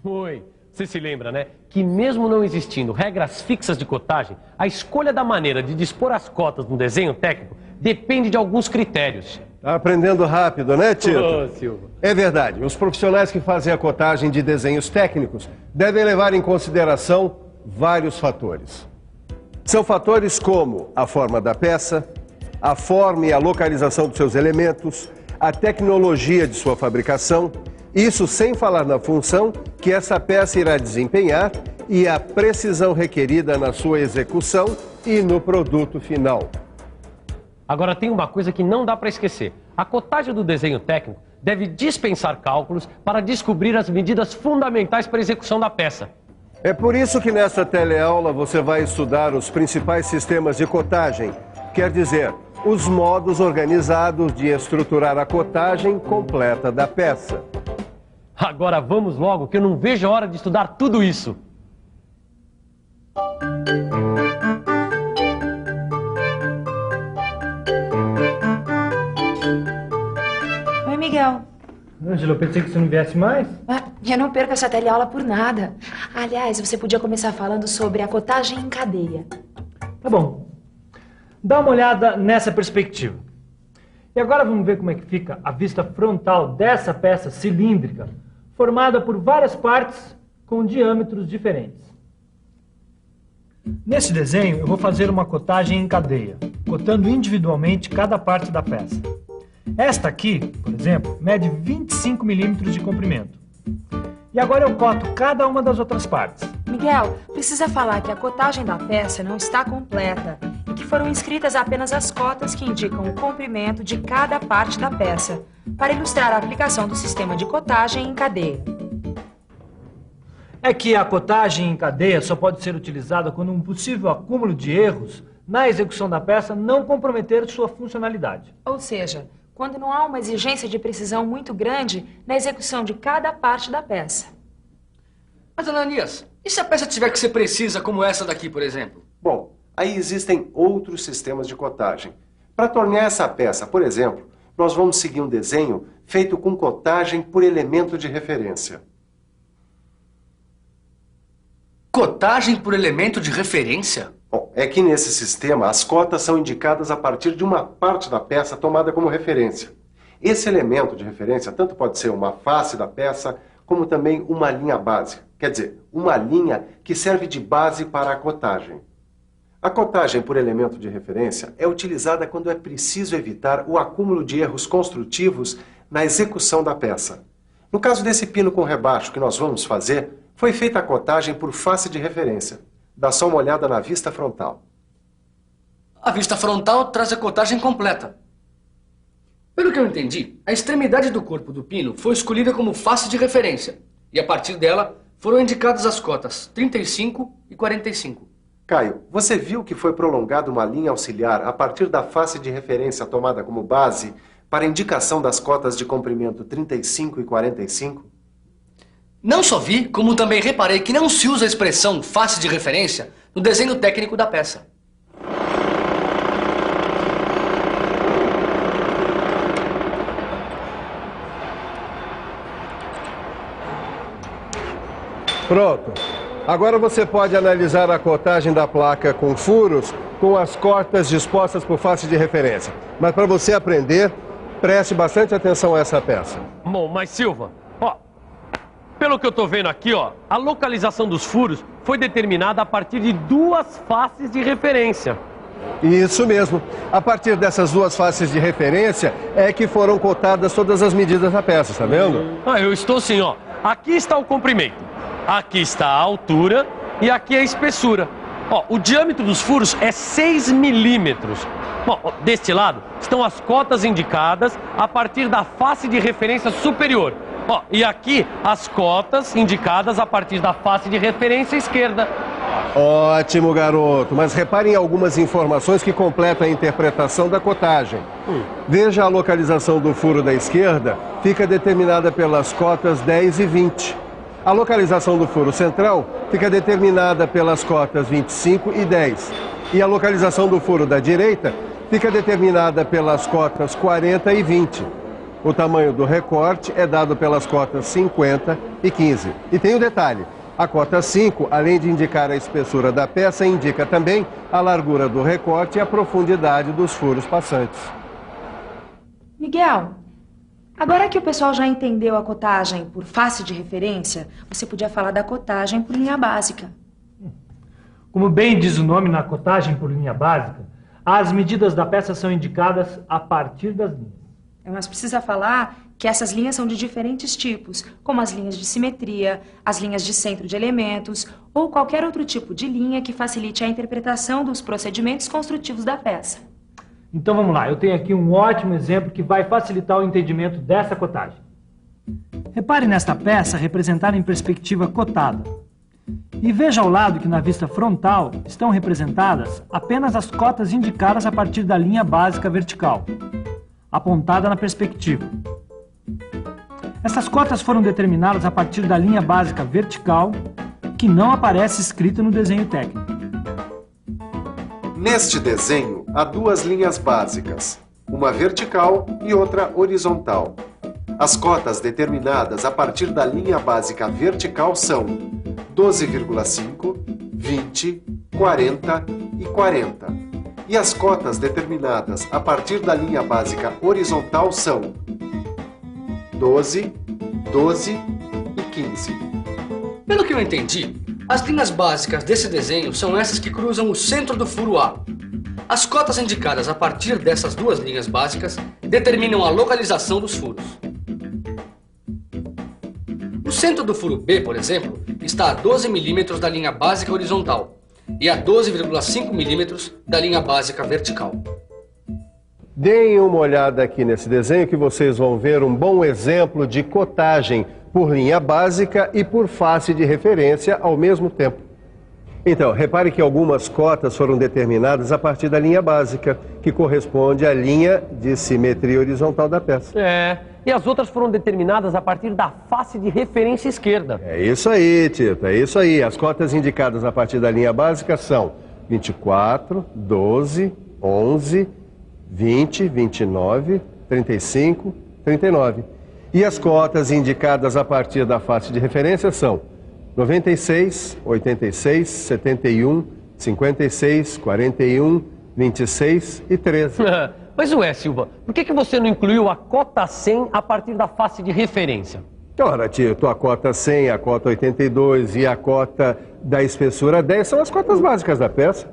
Oi, você se lembra, né? Que mesmo não existindo regras fixas de cotagem, a escolha da maneira de dispor as cotas no desenho técnico depende de alguns critérios. Tá aprendendo rápido, né, Tito? Ô, Silva. É verdade. Os profissionais que fazem a cotagem de desenhos técnicos devem levar em consideração vários fatores. São fatores como a forma da peça, a forma e a localização dos seus elementos, a tecnologia de sua fabricação, isso sem falar na função que essa peça irá desempenhar e a precisão requerida na sua execução e no produto final. Agora tem uma coisa que não dá para esquecer. A cotagem do desenho técnico deve dispensar cálculos para descobrir as medidas fundamentais para a execução da peça. É por isso que nessa teleaula você vai estudar os principais sistemas de cotagem, quer dizer, os modos organizados de estruturar a cotagem completa da peça. Agora vamos logo, que eu não vejo a hora de estudar tudo isso. Oi, Miguel. Ângela, eu pensei que você não viesse mais. Eu não perco essa teleaula por nada. Aliás, você podia começar falando sobre a cotagem em cadeia. Tá bom. Dá uma olhada nessa perspectiva. E agora vamos ver como é que fica a vista frontal dessa peça cilíndrica, formada por várias partes com diâmetros diferentes. Nesse desenho, eu vou fazer uma cotagem em cadeia, cotando individualmente cada parte da peça. Esta aqui, por exemplo, mede 25 milímetros de comprimento. E agora eu coto cada uma das outras partes. Miguel, precisa falar que a cotagem da peça não está completa e que foram inscritas apenas as cotas que indicam o comprimento de cada parte da peça, para ilustrar a aplicação do sistema de cotagem em cadeia. É que a cotagem em cadeia só pode ser utilizada quando um possível acúmulo de erros na execução da peça não comprometer sua funcionalidade. Ou seja, quando não há uma exigência de precisão muito grande na execução de cada parte da peça. Mas, Ananias, e se a peça tiver que ser precisa como essa daqui, por exemplo? Bom, aí existem outros sistemas de cotagem. Para tornear essa peça, por exemplo, nós vamos seguir um desenho feito com cotagem por elemento de referência. Cotagem por elemento de referência? Bom, é que nesse sistema as cotas são indicadas a partir de uma parte da peça tomada como referência. Esse elemento de referência tanto pode ser uma face da peça, como também uma linha básica. Quer dizer, uma linha que serve de base para a cotagem. A cotagem por elemento de referência é utilizada quando é preciso evitar o acúmulo de erros construtivos na execução da peça. No caso desse pino com rebaixo que nós vamos fazer, foi feita a cotagem por face de referência. Dá só uma olhada na vista frontal. A vista frontal traz a cotagem completa. Pelo que eu entendi, a extremidade do corpo do pino foi escolhida como face de referência. E a partir dela foram indicadas as cotas 35 e 45. Caio, você viu que foi prolongada uma linha auxiliar a partir da face de referência tomada como base para indicação das cotas de comprimento 35 e 45? Não só vi, como também reparei que não se usa a expressão face de referência no desenho técnico da peça. Pronto. Agora você pode analisar a cotagem da placa com furos com as cotas dispostas por face de referência. Mas para você aprender, preste bastante atenção a essa peça. Bom, mas Silva, pelo que eu tô vendo aqui, a localização dos furos foi determinada a partir de duas faces de referência. Isso mesmo. A partir dessas duas faces de referência é que foram cotadas todas as medidas da peça, tá vendo? Eu estou assim, Aqui está o comprimento, aqui está a altura e aqui a espessura. O diâmetro dos furos é 6 milímetros. Bom, deste lado estão as cotas indicadas a partir da face de referência superior. E aqui as cotas indicadas a partir da face de referência esquerda. Ótimo, garoto. Mas repare em algumas informações que completam a interpretação da cotagem. Veja a localização do furo da esquerda, fica determinada pelas cotas 10 e 20. A localização do furo central fica determinada pelas cotas 25 e 10. E a localização do furo da direita fica determinada pelas cotas 40 e 20. O tamanho do recorte é dado pelas cotas 50 e 15. E tem um detalhe, a cota 5, além de indicar a espessura da peça, indica também a largura do recorte e a profundidade dos furos passantes. Miguel, agora que o pessoal já entendeu a cotagem por face de referência, você podia falar da cotagem por linha básica. Como bem diz o nome na cotagem por linha básica, as medidas da peça são indicadas a partir das linhas. Mas precisa falar que essas linhas são de diferentes tipos, como as linhas de simetria, as linhas de centro de elementos ou qualquer outro tipo de linha que facilite a interpretação dos procedimentos construtivos da peça. Então vamos lá, eu tenho aqui um ótimo exemplo que vai facilitar o entendimento dessa cotagem. Repare nesta peça representada em perspectiva cotada. E veja ao lado que na vista frontal estão representadas apenas as cotas indicadas a partir da linha básica vertical, apontada na perspectiva. Essas cotas foram determinadas a partir da linha básica vertical, que não aparece escrita no desenho técnico. Neste desenho, há duas linhas básicas, uma vertical e outra horizontal. As cotas determinadas a partir da linha básica vertical são 12,5, 20, 40 e 40. E as cotas determinadas a partir da linha básica horizontal são 12, 12 e 15. Pelo que eu entendi, as linhas básicas desse desenho são essas que cruzam o centro do furo A. As cotas indicadas a partir dessas duas linhas básicas determinam a localização dos furos. O centro do furo B, por exemplo, está a 12 milímetros da linha básica horizontal e a 12,5 milímetros da linha básica vertical. Deem uma olhada aqui nesse desenho que vocês vão ver um bom exemplo de cotagem por linha básica e por face de referência ao mesmo tempo. Então, repare que algumas cotas foram determinadas a partir da linha básica, que corresponde à linha de simetria horizontal da peça. E as outras foram determinadas a partir da face de referência esquerda. É isso aí, Tito, é isso aí. As cotas indicadas a partir da linha básica são 24, 12, 11, 20, 29, 35, 39. E as cotas indicadas a partir da face de referência são 96, 86, 71, 56, 41, 26 e 13. Mas ué, Silva, por que você não incluiu a cota 100 a partir da face de referência? Ora, Tito, a cota 100, a cota 82 e a cota da espessura 10 são as cotas básicas da peça.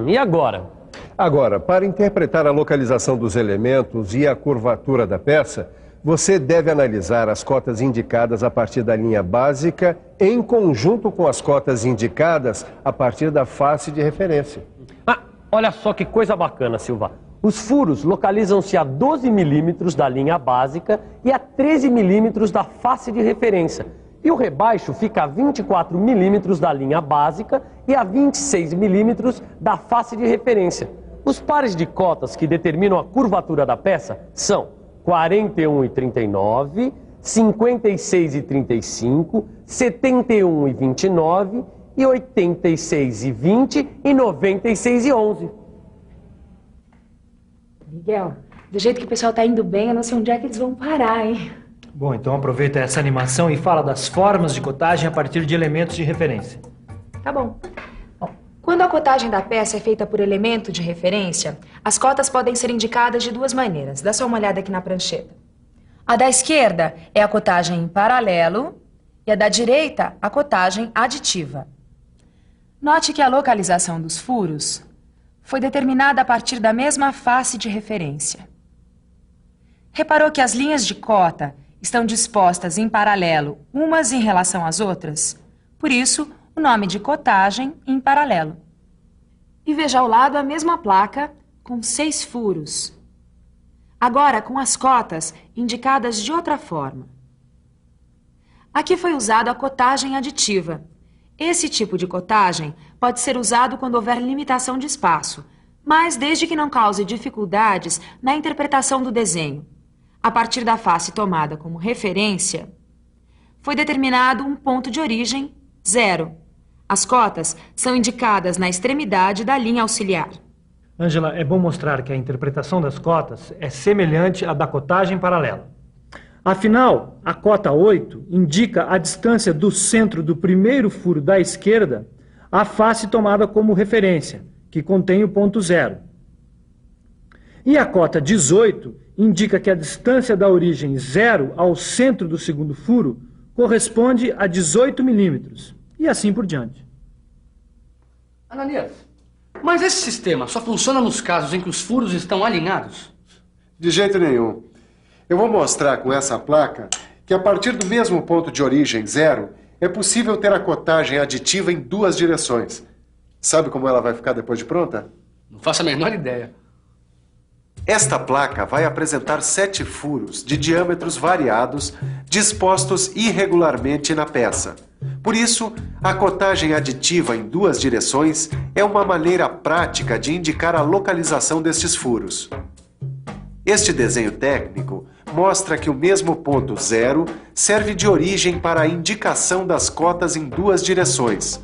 E agora? Agora, para interpretar a localização dos elementos e a curvatura da peça, você deve analisar as cotas indicadas a partir da linha básica em conjunto com as cotas indicadas a partir da face de referência. Olha só que coisa bacana, Silva. Os furos localizam-se a 12 milímetros da linha básica e a 13 milímetros da face de referência. E o rebaixo fica a 24 milímetros da linha básica e a 26 milímetros da face de referência. Os pares de cotas que determinam a curvatura da peça são 41,39, 56,35, 71,29 e 86,20 e 96,11. Miguel, do jeito que o pessoal tá indo bem, eu não sei onde é que eles vão parar, hein? Bom, então aproveita essa animação e fala das formas de cotagem a partir de elementos de referência. Tá bom. Quando a cotagem da peça é feita por elemento de referência, as cotas podem ser indicadas de duas maneiras. Dá só uma olhada aqui na prancheta. A da esquerda é a cotagem em paralelo e a da direita, a cotagem aditiva. Note que a localização dos furos foi determinada a partir da mesma face de referência. Reparou que as linhas de cota estão dispostas em paralelo umas em relação às outras? Por isso, o nome de cotagem em paralelo. E veja ao lado a mesma placa com 6 furos. Agora com as cotas indicadas de outra forma. Aqui foi usado a cotagem aditiva. Esse tipo de cotagem pode ser usado quando houver limitação de espaço, mas desde que não cause dificuldades na interpretação do desenho. A partir da face tomada como referência, foi determinado um ponto de origem 0. As cotas são indicadas na extremidade da linha auxiliar. Ângela, é bom mostrar que a interpretação das cotas é semelhante à da cotagem paralela. Afinal, a cota 8 indica a distância do centro do primeiro furo da esquerda à face tomada como referência, que contém o ponto 0. E a cota 18 indica que a distância da origem 0 ao centro do segundo furo corresponde a 18 milímetros, e assim por diante. Ananias, mas esse sistema só funciona nos casos em que os furos estão alinhados? De jeito nenhum. Eu vou mostrar com essa placa que a partir do mesmo ponto de origem 0, é possível ter a cotagem aditiva em duas direções. Sabe como ela vai ficar depois de pronta? Não faço a menor ideia. Esta placa vai apresentar 7 furos de diâmetros variados, dispostos irregularmente na peça. Por isso, a cotagem aditiva em duas direções é uma maneira prática de indicar a localização destes furos. Este desenho técnico mostra que o mesmo ponto 0 serve de origem para a indicação das cotas em duas direções.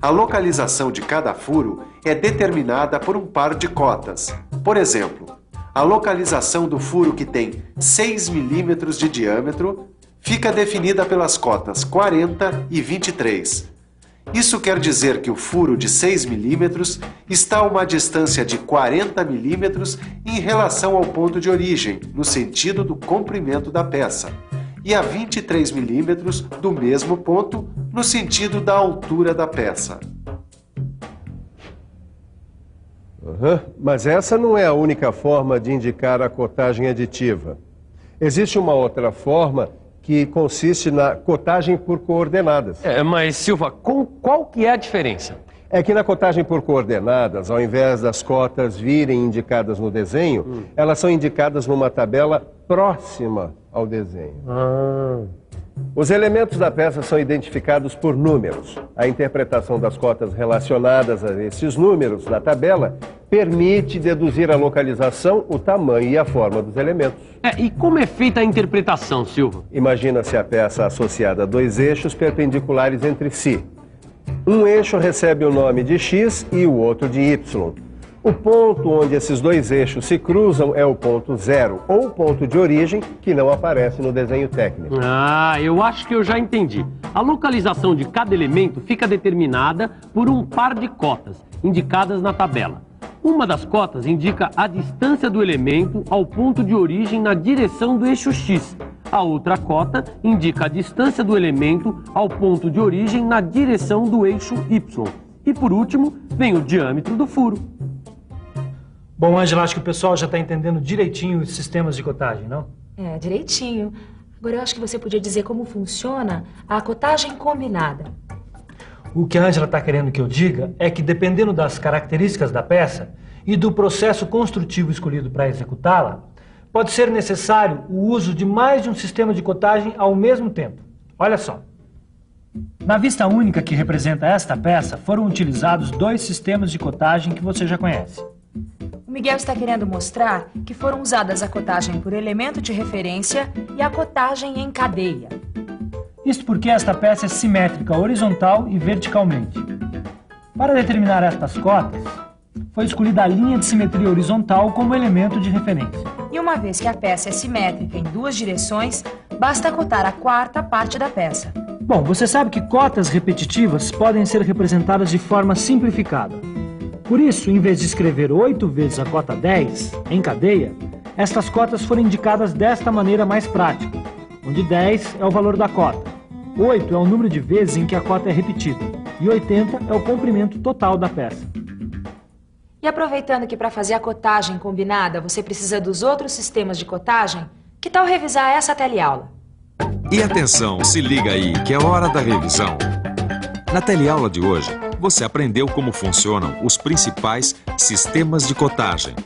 A localização de cada furo é determinada por um par de cotas. Por exemplo, a localização do furo que tem 6 milímetros de diâmetro fica definida pelas cotas 40 e 23. Isso quer dizer que o furo de 6 milímetros está a uma distância de 40 milímetros em relação ao ponto de origem, no sentido do comprimento da peça, e a 23 milímetros do mesmo ponto, no sentido da altura da peça. Mas essa não é a única forma de indicar a cotagem aditiva. Existe uma outra forma que consiste na cotagem por coordenadas. Mas, Silva, qual que é a diferença? É que na cotagem por coordenadas, ao invés das cotas virem indicadas no desenho, elas são indicadas numa tabela próxima ao desenho. Os elementos da peça são identificados por números. A interpretação das cotas relacionadas a esses números na tabela permite deduzir a localização, o tamanho e a forma dos elementos. E como é feita a interpretação, Silva? Imagina-se a peça associada a dois eixos perpendiculares entre si. Um eixo recebe o nome de X e o outro de Y. O ponto onde esses dois eixos se cruzam é o ponto 0, ou ponto de origem, que não aparece no desenho técnico. Eu acho que eu já entendi. A localização de cada elemento fica determinada por um par de cotas, indicadas na tabela. Uma das cotas indica a distância do elemento ao ponto de origem na direção do eixo X. A outra cota indica a distância do elemento ao ponto de origem na direção do eixo Y. E por último, vem o diâmetro do furo. Bom, Ângela, acho que o pessoal já está entendendo direitinho os sistemas de cotagem, não? Direitinho. Agora eu acho que você podia dizer como funciona a cotagem combinada. O que a Ângela está querendo que eu diga é que, dependendo das características da peça e do processo construtivo escolhido para executá-la, pode ser necessário o uso de mais de um sistema de cotagem ao mesmo tempo. Olha só. Na vista única que representa esta peça, foram utilizados dois sistemas de cotagem que você já conhece. O Miguel está querendo mostrar que foram usadas a cotagem por elemento de referência e a cotagem em cadeia. Isto porque esta peça é simétrica horizontal e verticalmente. Para determinar estas cotas, foi escolhida a linha de simetria horizontal como elemento de referência. E uma vez que a peça é simétrica em duas direções, basta cotar a quarta parte da peça. Bom, você sabe que cotas repetitivas podem ser representadas de forma simplificada. Por isso, em vez de escrever 8 vezes a cota 10 em cadeia, estas cotas foram indicadas desta maneira mais prática, onde 10 é o valor da cota, 8 é o número de vezes em que a cota é repetida e 80 é o comprimento total da peça. E aproveitando que para fazer a cotagem combinada você precisa dos outros sistemas de cotagem, que tal revisar essa teleaula? E atenção, se liga aí que é hora da revisão. Na teleaula de hoje, você aprendeu como funcionam os principais sistemas de cotagem.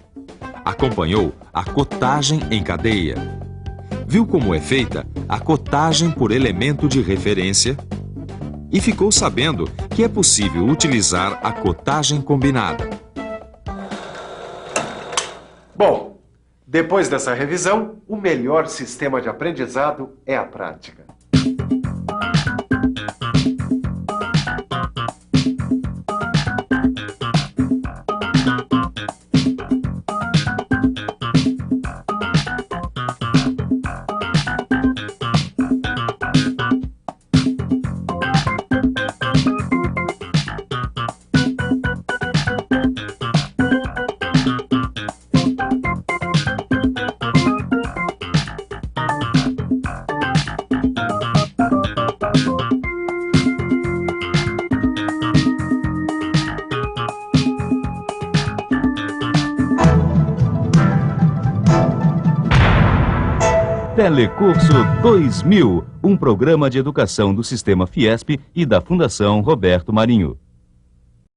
Acompanhou a cotagem em cadeia. Viu como é feita a cotagem por elemento de referência? E ficou sabendo que é possível utilizar a cotagem combinada. Bom, depois dessa revisão, o melhor sistema de aprendizado é a prática. Telecurso 2000, um programa de educação do Sistema Fiesp e da Fundação Roberto Marinho.